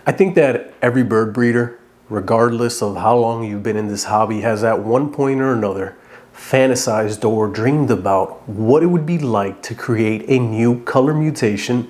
I think that every bird breeder, regardless of how long you've been in this hobby, has at one point or another fantasized or dreamed about what it would be like to create a new color mutation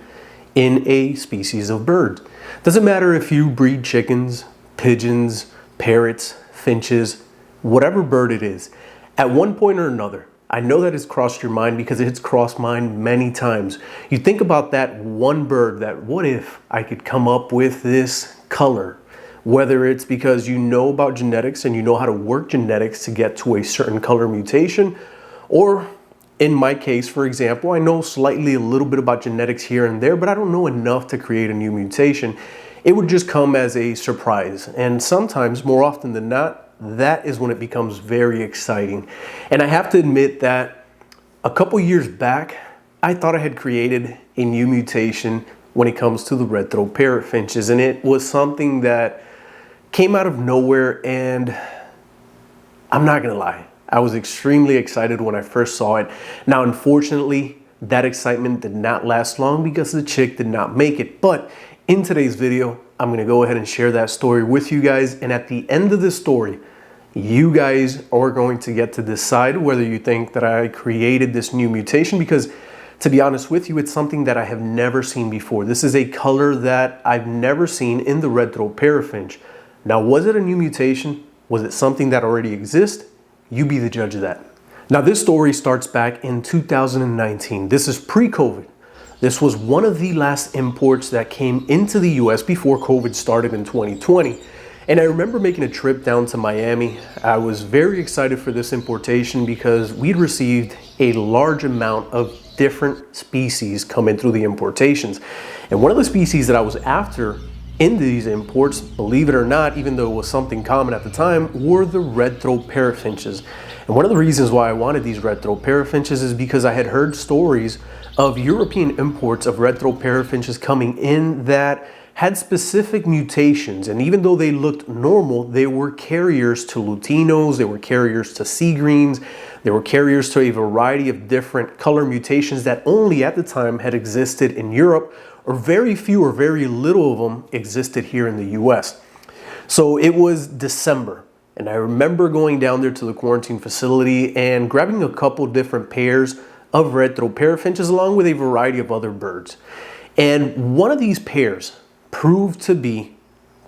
in a species of bird. Doesn't matter if you breed chickens, pigeons, parrots, finches, whatever bird it is. At one point or another, I know that it's crossed your mind because it's crossed mine many times. You think about that one bird, that what if I could come up with this color? Whether it's because you know about genetics and you know how to work genetics to get to a certain color mutation, or in my case, for example, I know slightly a little bit about genetics here and there, but I don't know enough to create a new mutation. It would just come as a surprise. And sometimes, more often than not, that is when it becomes very exciting. And I have to admit that a couple years back, I thought I had created a new mutation when it comes to the red throat parrot finches. And it was something that came out of nowhere, and I'm not gonna lie, I was extremely excited when I first saw it. Now, unfortunately, that excitement did not last long because the chick did not make it. But in today's video, I'm gonna go ahead and share that story with you guys. And at the end of the story, you guys are going to get to decide whether you think that I created this new mutation, because to be honest with you, it's something that I have never seen before. This is a color that I've never seen in the red throat parrot finch. Now, was it a new mutation? Was it something that already exists? You be the judge of that. Now, this story starts back in 2019. This is pre-COVID. This was one of the last imports that came into the US before COVID started in 2020. And I remember making a trip down to Miami. I was very excited for this importation because we'd received a large amount of different species coming through the importations. And one of the species that I was after in these imports, believe it or not, even though it was something common at the time, were the red throat parrot finches. And one of the reasons why I wanted these red throat parrot finches is because I had heard stories of European imports of red throat parrot finches coming in that had specific mutations, and even though they looked normal, they were carriers to lutinos, they were carriers to sea greens, they were carriers to a variety of different color mutations that only at the time had existed in Europe, or very few or very little of them existed here in the US. So it was December, and I remember going down there to the quarantine facility and grabbing a couple different pairs of red throat parrot finches along with a variety of other birds. And one of these pairs proved to be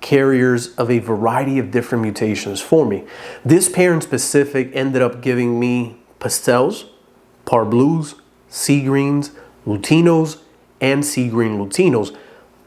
carriers of a variety of different mutations for me. This pair in specific ended up giving me pastels, parblues, sea greens, lutinos, and sea green lutinos.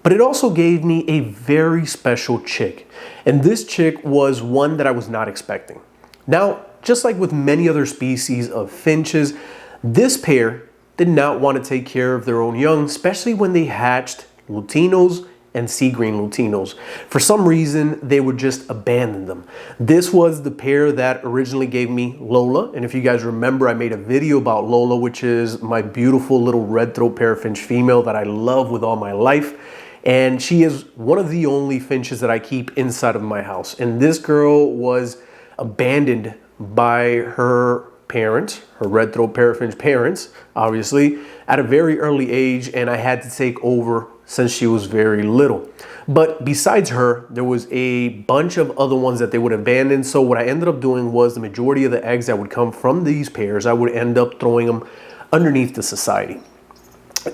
But it also gave me a very special chick. And this chick was one that I was not expecting. Now, just like with many other species of finches, this pair did not want to take care of their own young, especially when they hatched lutinos and sea green lutinos. For some reason, they would just abandon them. This was the pair that originally gave me Lola. And if you guys remember, I made a video about Lola, which is my beautiful little red throat parrot finch female that I love with all my life. And she is one of the only finches that I keep inside of my house. And this girl was abandoned by her parents, her red throat parrot finch parents, obviously, at a very early age, and I had to take over since she was very little. But besides her, there was a bunch of other ones that they would abandon. So what I ended up doing was the majority of the eggs that would come from these pairs, I would end up throwing them underneath the society.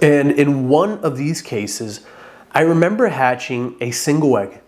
And in one of these cases, I remember hatching a single egg.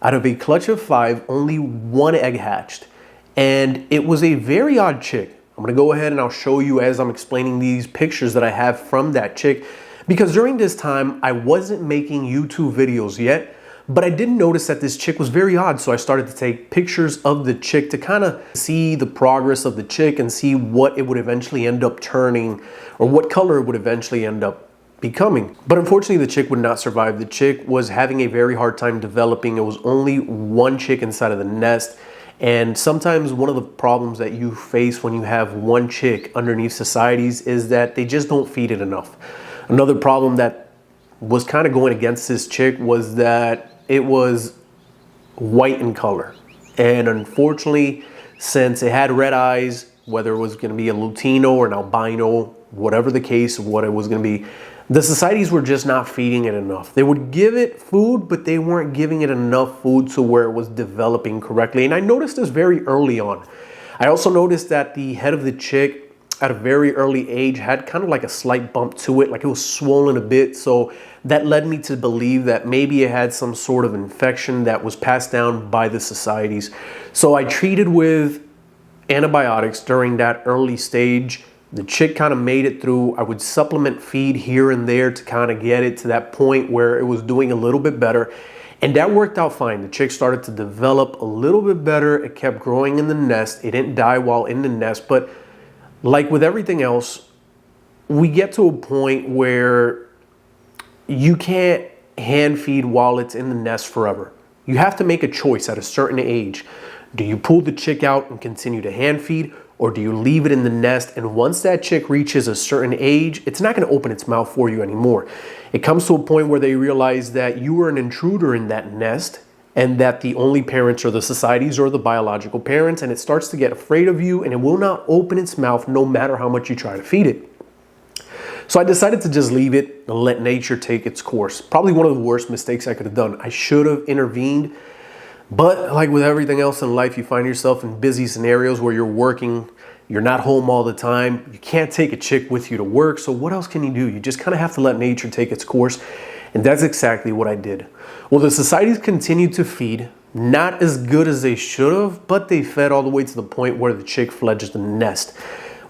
Out of a clutch of 5, only one egg hatched. And it was a very odd chick. I'm gonna go ahead and I'll show you as I'm explaining these pictures that I have from that chick. Because during this time, I wasn't making YouTube videos yet, but I did notice that this chick was very odd. So I started to take pictures of the chick to kind of see the progress of the chick and see what it would eventually end up turning, or what color it would eventually end up becoming. But unfortunately, the chick would not survive. The chick was having a very hard time developing. It was only one chick inside of the nest. And sometimes one of the problems that you face when you have one chick underneath societies is that they just don't feed it enough. Another problem that was kind of going against this chick was that it was white in color. And unfortunately, since it had red eyes, whether it was going to be a Lutino or an albino, whatever the case, what it was going to be, The societies were just not feeding it enough. They would give it food, but they weren't giving it enough food to where it was developing correctly. And I noticed this very early on. I also noticed that the head of the chick at a very early age had kind of like a slight bump to it, like it was swollen a bit. So that led me to believe that maybe it had some sort of infection that was passed down by the societies. So I treated with antibiotics during that early stage. The chick kind of made it through. I would supplement feed here and there to kind of get it to that point where it was doing a little bit better. And that worked out fine. The chick started to develop a little bit better. It kept growing in the nest. It didn't die while in the nest. But like with everything else, we get to a point where you can't hand feed while it's in the nest forever. You have to make a choice at a certain age. Do you pull the chick out and continue to hand feed, or do you leave it in the nest? And once that chick reaches a certain age, it's not going to open its mouth for you anymore. It comes to a point where they realize that you were an intruder in that nest and that the only parents are the societies or the biological parents, and it starts to get afraid of you and it will not open its mouth no matter how much you try to feed it. So I decided to just leave it and let nature take its course. Probably one of the worst mistakes I could have done. I should have intervened. But like with everything else in life, you find yourself in busy scenarios where you're working, you're not home all the time, you can't take a chick with you to work, so what else can you do? You just kind of have to let nature take its course, and that's exactly what I did. Well, the societies continued to feed, not as good as they should have, but they fed all the way to the point where the chick fledged the nest.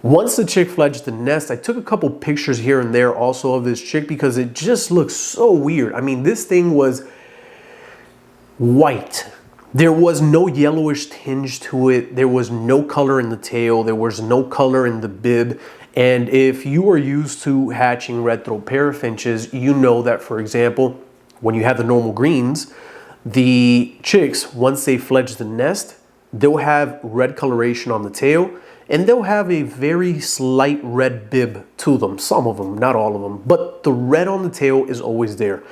Once the chick fledged the nest, I took a couple pictures here and there also of this chick because it just looks so weird. I mean, this thing was white. There was no yellowish tinge to it. There was no color in the tail. There was no color in the bib. And if you are used to hatching red throat parrot finches, you know that, for example, when you have the normal greens, the chicks, once they fledge the nest, they'll have red coloration on the tail, and they'll have a very slight red bib to them. Some of them, not all of them, but the red on the tail is always there.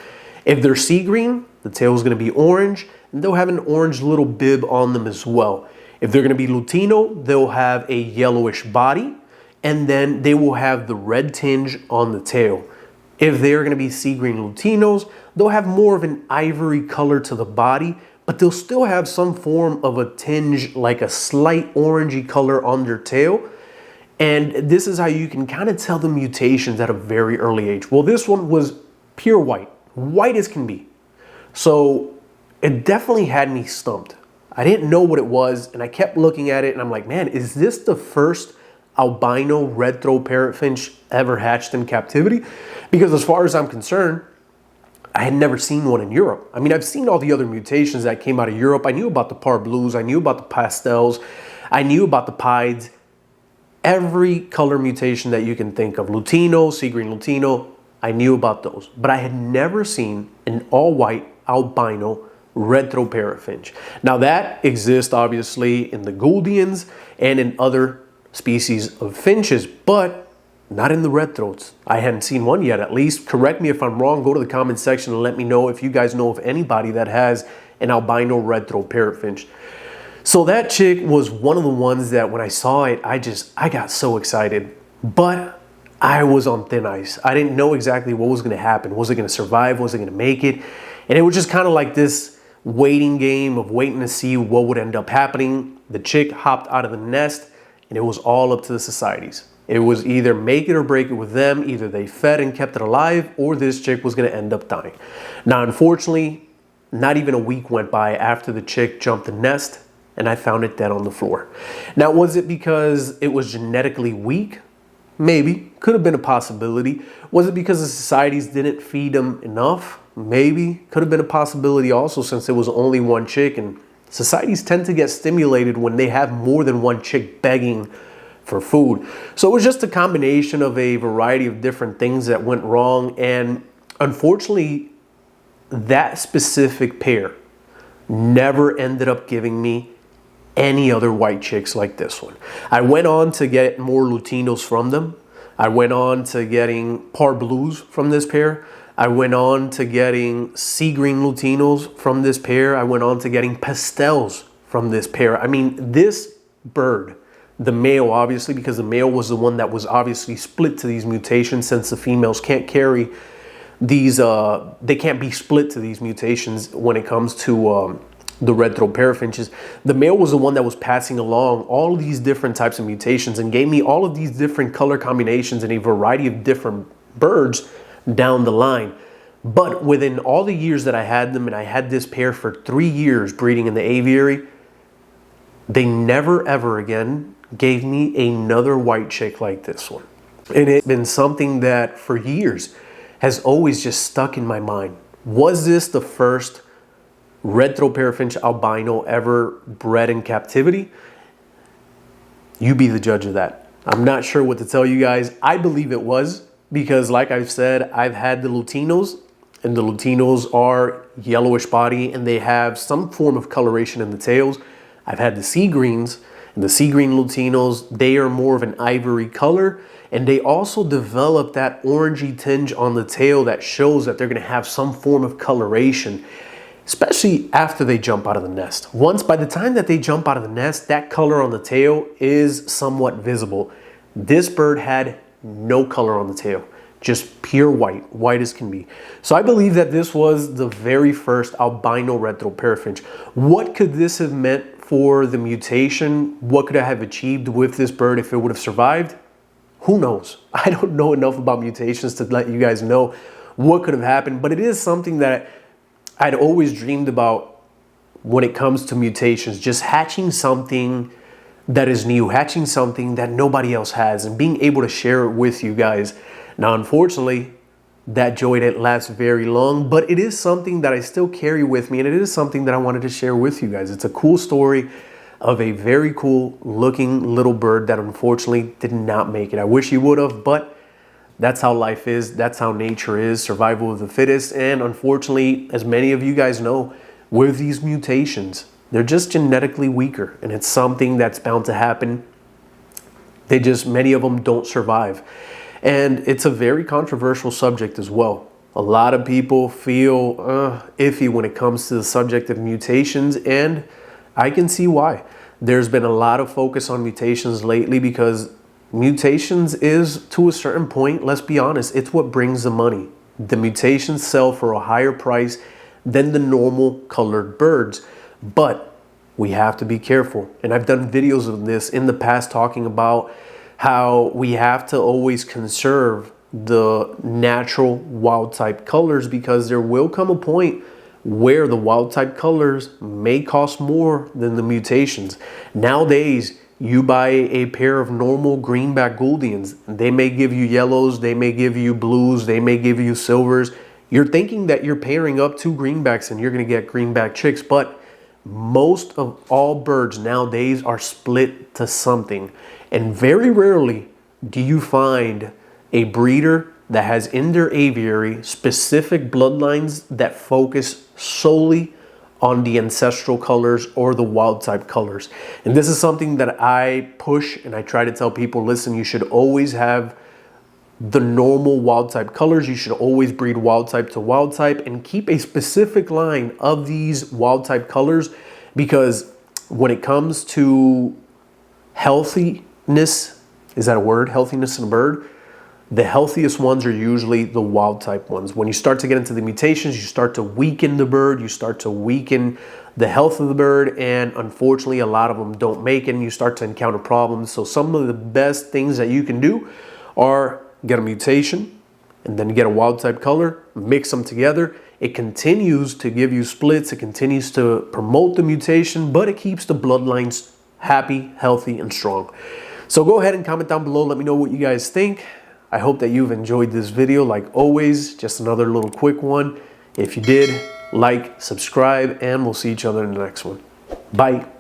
If they're sea green, the tail is going to be orange, and they'll have an orange little bib on them as well. If they're going to be Lutino, they'll have a yellowish body, and then they will have the red tinge on the tail. If they're going to be sea green Lutinos, they'll have more of an ivory color to the body, but they'll still have some form of a tinge, like a slight orangey color on their tail. And this is how you can kind of tell the mutations at a very early age. Well, this one was pure white, white as can be. So it definitely had me stumped. I didn't know what it was, and I kept looking at it, and I'm like, man, is this the first albino red throat parrot finch ever hatched in captivity? Because as far as I'm concerned, I had never seen one in Europe. I mean, I've seen all the other mutations that came out of Europe. I knew about the par blues, I knew about the pastels, I knew about the pieds, every color mutation that you can think of, Lutino, sea green Lutino, I knew about those. But I had never seen an all-white albino red throat parrot finch. Now that exists obviously in the Gouldians and in other species of finches, but not in the red throats. I hadn't seen one yet, at least. Correct me if I'm wrong. Go to the comment section and let me know if you guys know of anybody that has an albino red throat parrot finch. So that chick was one of the ones that when I saw it, I got so excited, but I was on thin ice. I didn't know exactly what was going to happen. Was it going to survive? Was it going to make it? And it was just kind of like this waiting game of waiting to see what would end up happening. The chick hopped out of the nest, and it was all up to the societies. It was either make it or break it with them. Either they fed and kept it alive, or this chick was going to end up dying. Now, unfortunately, not even a week went by after the chick jumped the nest, and I found it dead on the floor. Now, was it because it was genetically weak? Maybe. Could have been a possibility. Was it because the societies didn't feed them enough? Maybe. Could have been a possibility also, since it was only one chick, and societies tend to get stimulated when they have more than one chick begging for food. So it was just a combination of a variety of different things that went wrong, and unfortunately that specific pair never ended up giving me any other white chicks like this one. I went on to get more Lutinos from them. I went on to getting par blues from this pair. I went on to getting sea green Lutinos from this pair. I went on to getting pastels from this pair. I mean, this bird the male, obviously, because the male was the one that was obviously split to these mutations, since the females can't carry these, they can't be split to these mutations when it comes to the red throat parrot finches. The male was the one that was passing along all of these different types of mutations and gave me all of these different color combinations and a variety of different birds down the line. But within all the years that I had them, and I had this pair for 3 years breeding in the aviary, they never ever again gave me another white chick like this one. And it's been something that for years has always just stuck in my mind. Was this the first red throat parrot finch albino ever bred in captivity? You be the judge of that. I'm not sure what to tell you guys. I believe it was, because like I've said, I've had the Lutinos, and the Lutinos are yellowish body and they have some form of coloration in the tails. I've had the sea greens, and the sea green Lutinos, they are more of an ivory color, and they also develop that orangey tinge on the tail that shows that they're going to have some form of coloration, especially after they jump out of the nest. By the time that they jump out of the nest, that color on the tail is somewhat visible. This bird had no color on the tail, just pure white, white as can be. So I believe that this was the very first albino red throat parrot finch. What could this have meant for the mutation? What could I have achieved with this bird if it would have survived? Who knows? I don't know enough about mutations to let you guys know what could have happened, but it is something that I'd always dreamed about when it comes to mutations, just hatching something that is new, hatching something that nobody else has, and being able to share it with you guys. Now, unfortunately, that joy didn't last very long, but it is something that I still carry with me, and it is something that I wanted to share with you guys. It's a cool story of a very cool looking little bird that unfortunately did not make it. I wish he would have, but that's how life is. That's how nature is, survival of the fittest. And unfortunately, as many of you guys know, with these mutations, they're just genetically weaker, and it's something that's bound to happen. Many of them don't survive. And it's a very controversial subject as well. A lot of people feel iffy when it comes to the subject of mutations, and I can see why. There's been a lot of focus on mutations lately because mutations is, to a certain point, let's be honest, it's what brings the money. The mutations sell for a higher price than the normal colored birds, but we have to be careful. And I've done videos of this in the past talking about how we have to always conserve the natural wild type colors, because there will come a point where the wild type colors may cost more than the mutations. Nowadays, you buy a pair of normal greenback Gouldians, they may give you yellows, they may give you blues, they may give you silvers. You're thinking that you're pairing up 2 greenbacks and you're gonna get greenback chicks, but most of all birds nowadays are split to something. And very rarely do you find a breeder that has in their aviary specific bloodlines that focus solely on the ancestral colors or the wild type colors. And this is something that I push, and I try to tell people, listen, you should always have the normal wild type colors. You should always breed wild type to wild type and keep a specific line of these wild type colors, because when it comes to healthiness, is that a word? Healthiness in a bird? The healthiest ones are usually the wild type ones. When you start to get into the mutations, you start to weaken the bird, you start to weaken the health of the bird, and unfortunately a lot of them don't make it and you start to encounter problems. So some of the best things that you can do are get a mutation and then get a wild type color, mix them together. It continues to give you splits, it continues to promote the mutation, but it keeps the bloodlines happy, healthy, and strong. So go ahead and comment down below, let me know what you guys think. I hope that you've enjoyed this video. Like always, just another little quick one. If you did, like, subscribe, and we'll see each other in the next one. Bye.